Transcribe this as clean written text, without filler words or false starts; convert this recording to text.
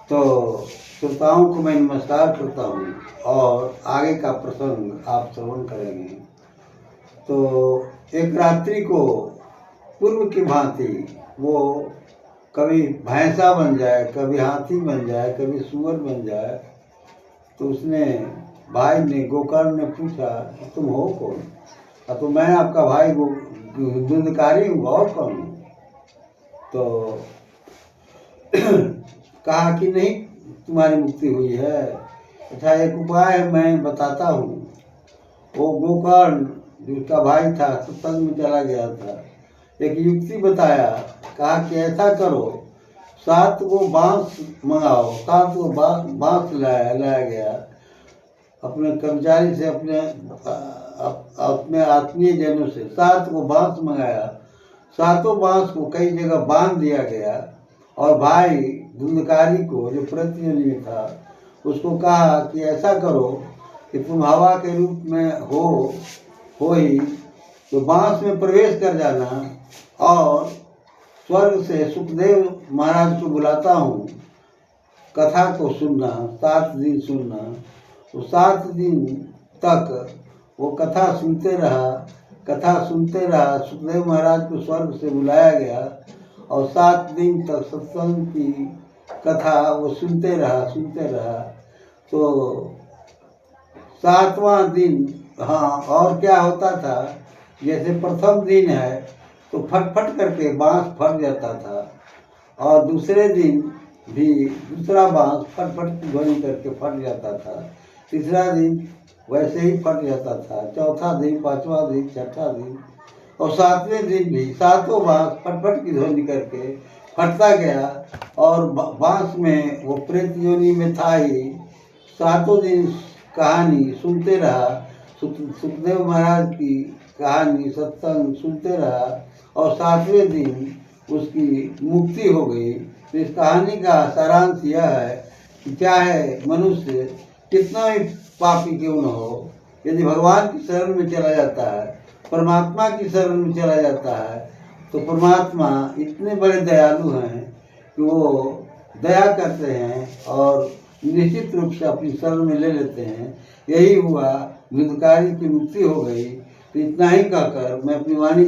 तो श्रोताओं को मैं नमस्कार करता हूँ और आगे का प्रसंग आप श्रवण करेंगे। तो एक रात्रि को पूर्व की भांति वो कभी भैंसा बन जाए, कभी हाथी बन जाए, कभी सूअर बन जाए। तो उसने भाई ने, गोकर्ण ने पूछा तुम हो कौन? तो मैं आपका भाई धुंधकारी हूँ, और कौन हूँ? तो कहा कि नहीं, तुम्हारी मुक्ति हुई है। अच्छा, एक उपाय मैं बताता हूँ। वो गोकर्ण जिसका भाई था सत्संग में चला गया था, एक युक्ति बताया। कहा कि ऐसा करो, 7 गो बांस मंगाओ। 7 गो बांस लाया गया अपने कर्मचारी से, अपने आत्मीय जनों से 7 गो बांस मंगाया। 7 बांस को कई जगह बांध दिया गया और भाई धुंधकारी को, जो प्रतियोगी में था, उसको कहा कि ऐसा करो कि तुम हवा के रूप में हो ही तो बांस में प्रवेश कर जाना और स्वर्ग से सुखदेव महाराज को बुलाता हूँ, कथा को सुनना, 7 दिन सुनना। तो 7 दिन तक वो कथा सुनते रहा। सुखदेव महाराज को स्वर्ग से बुलाया गया और 7 दिन तक सत्संग की कथा वो सुनते रहा। तो 7वां दिन, हाँ, और क्या होता था, जैसे प्रथम दिन है तो फट करके बांस फट जाता था, और दूसरे दिन भी दूसरा बांस फट की ध्वनि करके फट जाता था। तीसरा दिन वैसे ही फट जाता था। चौथा दिन, 5वां दिन, 6ठा दिन और 7वें दिन भी 7 बांस फट की ध्वनि करके फटता गया। और बांस में वो प्रेत योनि में था ही। 7 दिन कहानी सुनते रहा, सुखदेव महाराज की कहानी सत्संग सुनते रहा और 7वें दिन उसकी मुक्ति हो गई। तो इस कहानी का सारांश यह है कि चाहे मनुष्य कितना भी पापी क्यों न हो, यदि भगवान की शरण में चला जाता है, परमात्मा की शरण में चला जाता है, तो परमात्मा इतने बड़े दयालु हैं कि वो दया करते हैं और निश्चित रूप से अपनी शरण में ले लेते हैं। यही हुआ, धुंधकारी की मुक्ति हो गई। तो इतना ही कहकर मैं अपनी वाणी